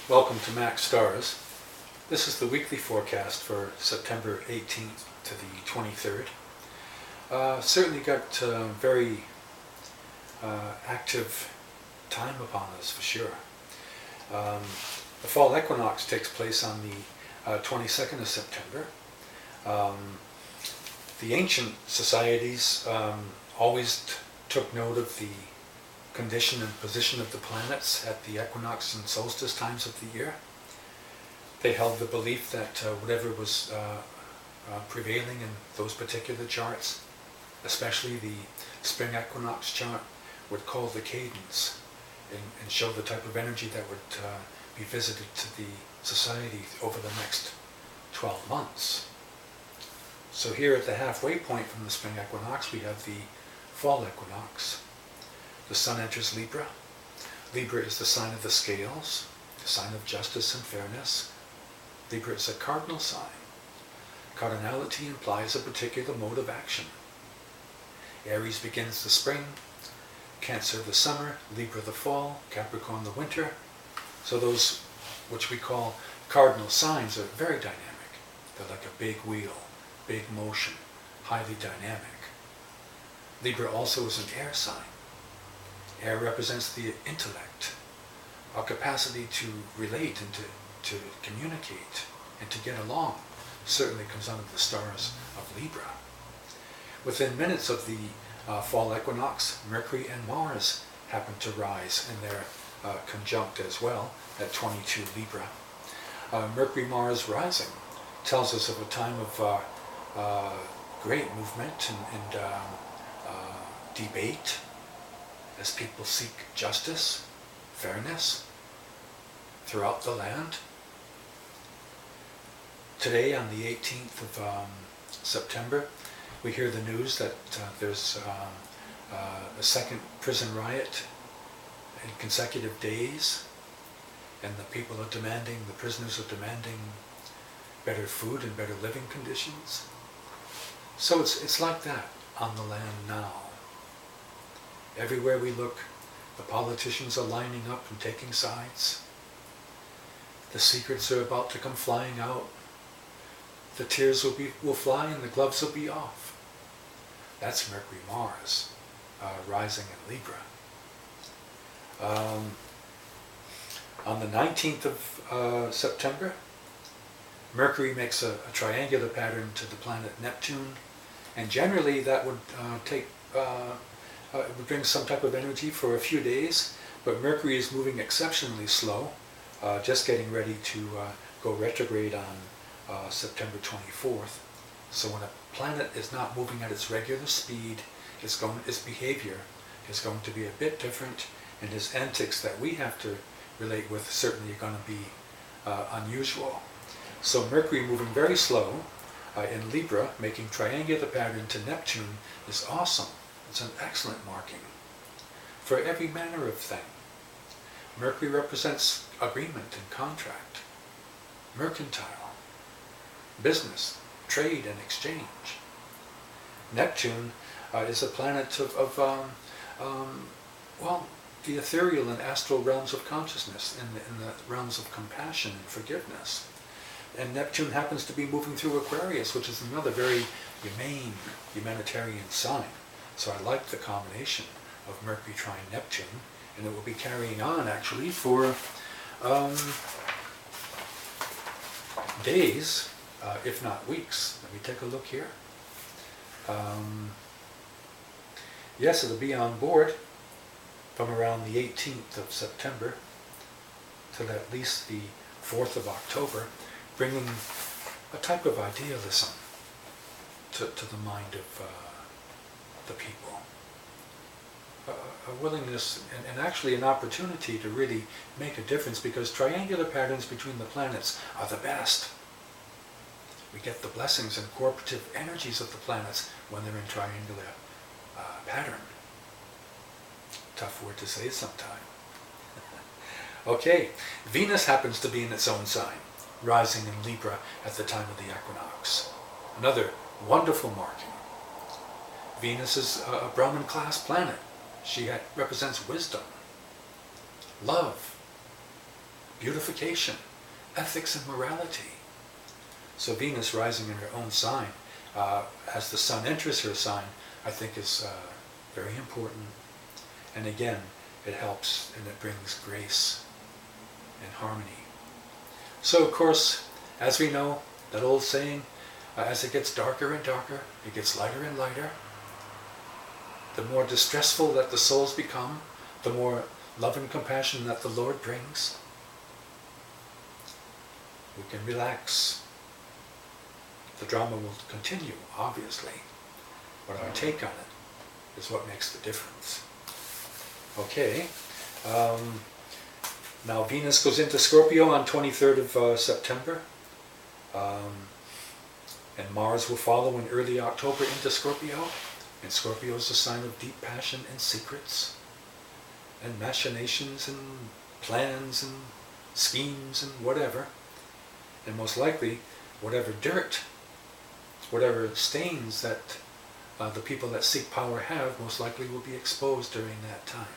Welcome to Max Stars. This is the weekly forecast for September 18th to the 23rd. Certainly got very active time upon us for sure. The fall equinox takes place on the 22nd of September. The ancient societies always took note of the condition and position of the planets at the equinox and solstice times of the year. They held the belief that whatever was prevailing in those particular charts, especially the spring equinox chart, would call the cadence and show the type of energy that would be visited to the society over the next 12 months. So here at the halfway point from the spring equinox, we have the fall equinox. The sun enters Libra. Libra is the sign of the scales, the sign of justice and fairness. Libra is a cardinal sign. Cardinality implies a particular mode of action. Aries begins the spring, Cancer the summer, Libra the fall, Capricorn the winter. So those which we call cardinal signs are very dynamic. They're like a big wheel, big motion, highly dynamic. Libra also is an air sign. Air represents the intellect, our capacity to relate and to communicate and to get along. Certainly comes under the stars of Libra. Within minutes of the fall equinox, Mercury and Mars happen to rise, and they're conjunct as well at 22 Libra. Mercury-Mars rising tells us of a time of great movement and debate, as people seek justice, fairness throughout the land. Today, on the 18th of September, we hear the news that there's a second prison riot in consecutive days, and the prisoners are demanding better food and better living conditions. So it's like that on the land now. Everywhere we look, the politicians are lining up and taking sides. The secrets are about to come flying out. The tears will fly and the gloves will be off. That's Mercury-Mars rising in Libra. On the 19th of September, Mercury makes a triangular pattern to the planet Neptune, and generally that would it would bring some type of energy for a few days, but Mercury is moving exceptionally slow, just getting ready to go retrograde on September 24th. So when a planet is not moving at its regular speed, its behavior is going to be a bit different, and its antics that we have to relate with certainly are going to be unusual. So Mercury moving very slow in Libra, making triangular pattern to Neptune, is awesome. It's an excellent marking for every manner of thing. Mercury represents agreement and contract, mercantile, business, trade and exchange. Neptune is a planet of the ethereal and astral realms of consciousness, in the realms of compassion and forgiveness. And Neptune happens to be moving through Aquarius, which is another very humane, humanitarian sign. So I like the combination of Mercury trine Neptune, and it will be carrying on actually for days, if not weeks. Let me take a look here. Yes, it'll be on board from around the 18th of September till at least the 4th of October, bringing a type of idealism to the mind of the people. A willingness and actually an opportunity to really make a difference, because triangular patterns between the planets are the best. We get the blessings and cooperative energies of the planets when they're in triangular pattern. Tough word to say sometime. Okay, Venus happens to be in its own sign, rising in Libra at the time of the equinox. Another wonderful marking. Venus is a Brahman class planet. She represents wisdom, love, beautification, ethics and morality. So Venus rising in her own sign, as the sun enters her sign, I think is very important. And again, it helps and it brings grace and harmony. So of course, as we know, that old saying, as it gets darker and darker, it gets lighter and lighter. The more distressful that the souls become, the more love and compassion that the Lord brings. We can relax. The drama will continue, obviously, but our take on it is what makes the difference. Okay, now Venus goes into Scorpio on 23rd of September, and Mars will follow in early October into Scorpio. And Scorpio is a sign of deep passion and secrets, and machinations and plans and schemes and whatever. And most likely, whatever dirt, whatever stains that the people that seek power have, most likely will be exposed during that time.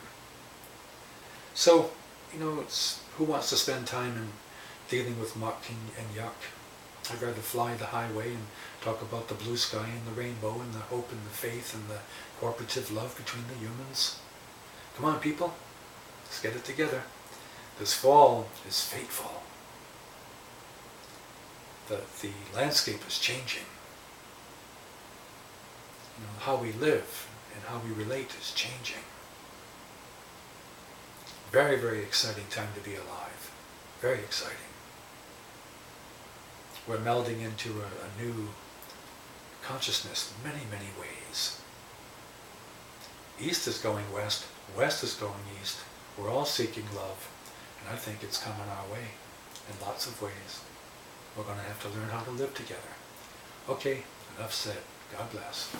So, it's who wants to spend time in dealing with muck and yuck? I'd rather fly the highway and talk about the blue sky and the rainbow and the hope and the faith and the cooperative love between the humans. Come on, people, let's get it together. This fall is fateful. The landscape is changing. How we live and how we relate is changing. Very, very exciting time to be alive. Very exciting. We're melding into a new consciousness in many, many ways. East is going west, west is going east. We're all seeking love, and I think it's coming our way in lots of ways. We're going to have to learn how to live together. Okay, enough said. God bless.